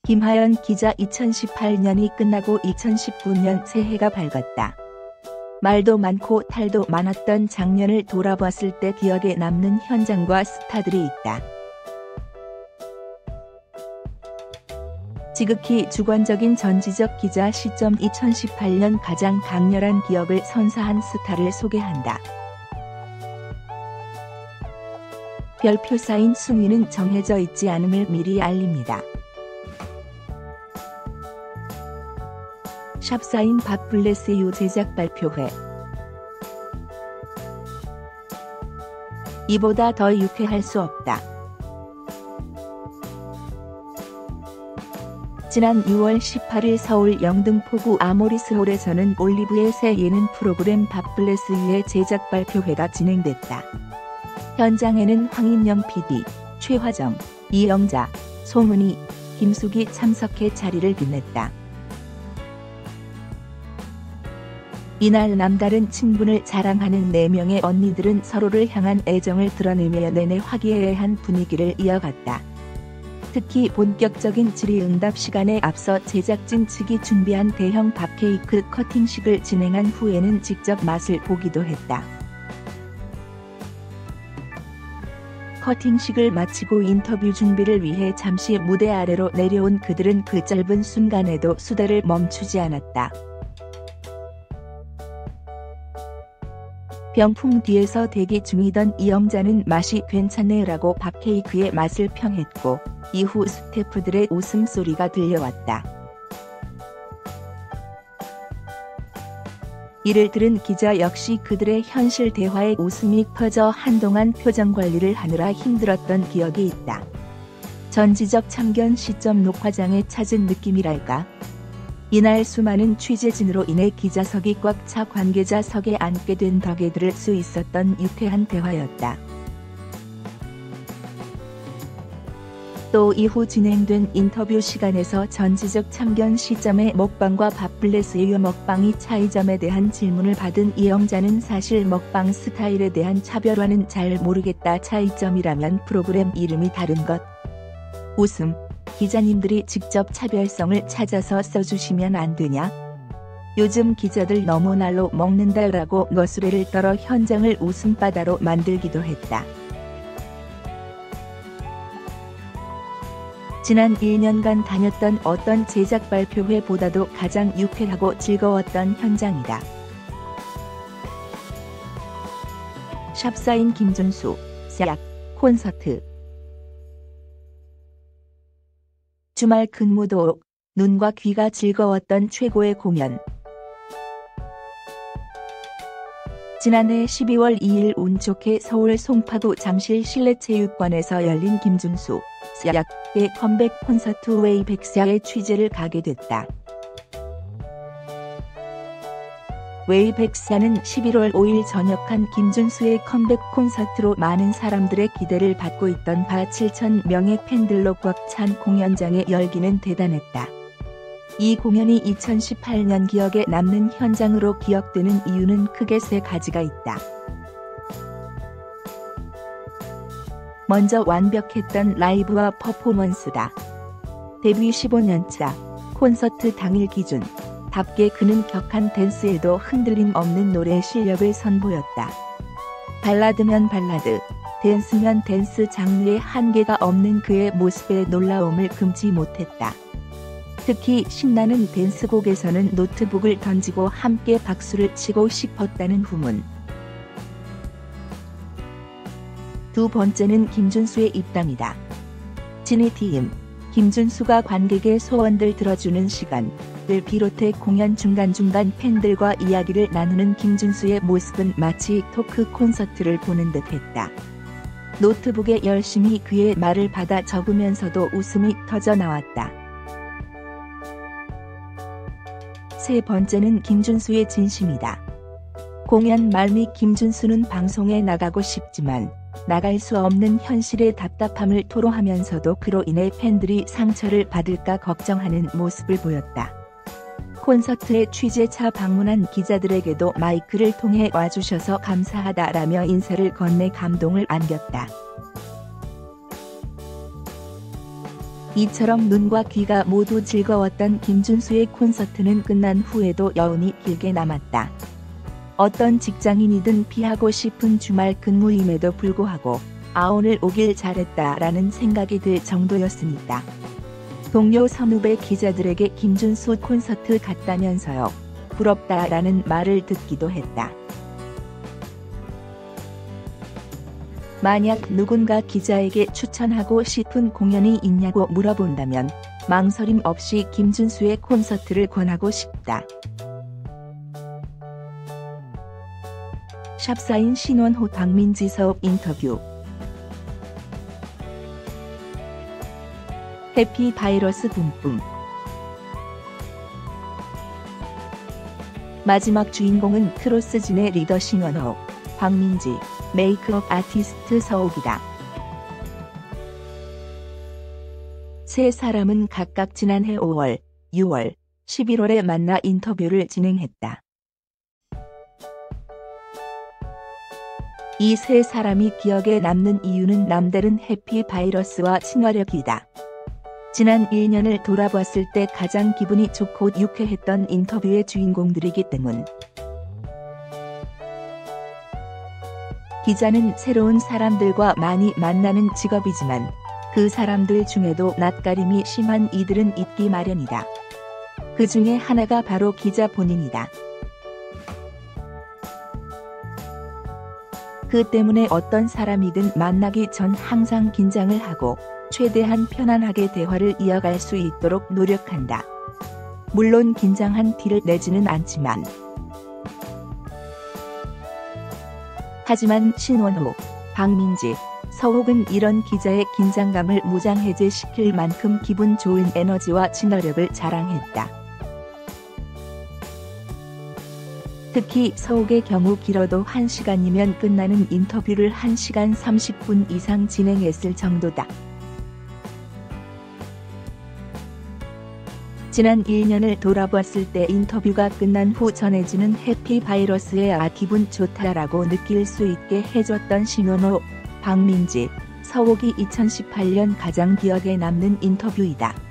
김하연 기자 2018년이 끝나고 2019년 새해가 밝았다. 말도 많고 탈도 많았던 작년을 돌아봤을 때 기억에 남는 현장과 스타들이 있다. 지극히 주관적인 전지적 기자 시점 2018년 가장 강렬한 기억을 선사한 스타를 소개한다. 별표 사인 순위는 정해져 있지 않음을 미리 알립니다. 샵사인 밥블레스유 제작 발표회. 이보다 더 유쾌할 수 없다. 지난 6월 18일 서울 영등포구 아모리스홀에서는 올리브의 새 예능 프로그램 밥블레스유의 제작 발표회가 진행됐다. 현장에는 황인영 PD, 최화정, 이영자, 송은이, 김숙이 참석해 자리를 빛냈다. 이날 남다른 친분을 자랑하는 4명의 언니들은 서로를 향한 애정을 드러내며 내내 화기애애한 분위기를 이어갔다. 특히 본격적인 질의응답 시간에 앞서 제작진 측이 준비한 대형 밥 케이크 커팅식을 진행한 후에는 직접 맛을 보기도 했다. 커팅식을 마치고 인터뷰 준비를 위해 잠시 무대 아래로 내려온 그들은 그 짧은 순간에도 수다를 멈추지 않았다. 병풍 뒤에서 대기 중이던 이영자는 맛이 괜찮네라고 밥 케이크의 맛을 평했고 이후 스태프들의 웃음소리가 들려왔다. 이를 들은 기자 역시 그들의 현실 대화에 웃음이 퍼져 한동안 표정 관리를 하느라 힘들었던 기억이 있다. 전지적 참견 시점 녹화장에 찾은 느낌이랄까. 이날 수많은 취재진으로 인해 기자석이 꽉 차 관계자석에 앉게 된 덕에 들을 수 있었던 유쾌한 대화였다. 또 이후 진행된 인터뷰 시간에서 전지적 참견 시점에 먹방과 밥블레스유 먹방이 차이점에 대한 질문을 받은 이영자는 사실 먹방 스타일에 대한 차별화는 잘 모르겠다. 차이점이라면 프로그램 이름이 다른 것. 웃음. 기자님들이 직접 차별성을 찾아서 써주시면 안 되냐? 요즘 기자들 너무 날로 먹는다라고 너스레를 떨어 현장을 웃음바다로 만들기도 했다. 지난 1년간 다녔던 어떤 제작 발표회보다도 가장 유쾌하고 즐거웠던 현장이다. 샵사인 김준수, 싹, 콘서트. 주말 근무도 눈과 귀가 즐거웠던 최고의 공연. 지난해 12월 2일 운 좋게 서울 송파구 잠실 실내체육관에서 열린 김준수, 싹의 컴백 콘서트 웨이백사의 취재를 가게 됐다. 웨이백사는 11월 5일 전역한 김준수의 컴백 콘서트로 많은 사람들의 기대를 받고 있던 바 7,000명의 팬들로 꽉 찬 공연장의 열기는 대단했다. 이 공연이 2018년 기억에 남는 현장으로 기억되는 이유는 크게 3가지가 있다. 먼저 완벽했던 라이브와 퍼포먼스다. 데뷔 15년차, 콘서트 당일 기준. 답게 그는 격한 댄스에도 흔들림 없는 노래 실력을 선보였다. 발라드면 발라드, 댄스면 댄스 장르에 한계가 없는 그의 모습에 놀라움을 금치 못했다. 특히 신나는 댄스곡에서는 노트북을 던지고 함께 박수를 치고 싶었다는 후문. 두 번째는 김준수의 입담이다. 진이티임, 김준수가 관객의 소원들 들어주는 시간을 비롯해 공연 중간중간 팬들과 이야기를 나누는 김준수의 모습은 마치 토크 콘서트를 보는 듯했다. 노트북에 열심히 그의 말을 받아 적으면서도 웃음이 터져 나왔다. 세 번째는 김준수의 진심이다. 공연 말 및 김준수는 방송에 나가고 싶지만 나갈 수 없는 현실의 답답함을 토로하면서도 그로 인해 팬들이 상처를 받을까 걱정하는 모습을 보였다. 콘서트에 취재차 방문한 기자들에게도 마이크를 통해 와주셔서 감사하다라며 인사를 건네 감동을 안겼다. 이처럼 눈과 귀가 모두 즐거웠던 김준수의 콘서트는 끝난 후에도 여운이 길게 남았다. 어떤 직장인이든 피하고 싶은 주말 근무임에도 불구하고 오늘 오길 잘했다라는 생각이 들 정도였습니다. 동료 선후배 기자들에게 김준수 콘서트 갔다면서요. 부럽다라는 말을 듣기도 했다. 만약 누군가 기자에게 추천하고 싶은 공연이 있냐고 물어본다면 망설임 없이 김준수의 콘서트를 권하고 싶다. 샵사인 신원호 박민지 서욱 인터뷰. 해피바이러스 뿜뿜. 마지막 주인공은 크로스진의 리더 신원호, 박민지, 메이크업 아티스트 서욱이다. 세 사람은 각각 지난해 5월, 6월, 11월에 만나 인터뷰를 진행했다. 이 세 사람이 기억에 남는 이유는 남다른 해피바이러스와 친화력이다. 지난 1년을 돌아봤을 때 가장 기분이 좋고 유쾌했던 인터뷰의 주인공들이기 때문. 기자는 새로운 사람들과 많이 만나는 직업이지만 그 사람들 중에도 낯가림이 심한 이들은 있기 마련이다. 그 중에 하나가 바로 기자 본인이다. 그 때문에 어떤 사람이든 만나기 전 항상 긴장을 하고 최대한 편안하게 대화를 이어갈 수 있도록 노력한다. 물론 긴장한 티를 내지는 않지만. 하지만 신원호, 박민지, 서욱은 이런 기자의 긴장감을 무장해제시킬 만큼 기분 좋은 에너지와 친화력을 자랑했다. 특히 서욱의 경우 길어도 1시간이면 끝나는 인터뷰를 1시간 30분 이상 진행했을 정도다. 지난 1년을 돌아봤을 때 인터뷰가 끝난 후 전해지는 해피바이러스의 기분 좋다라고 느낄 수 있게 해줬던 신원호, 박민지, 서욱이 2018년 가장 기억에 남는 인터뷰이다.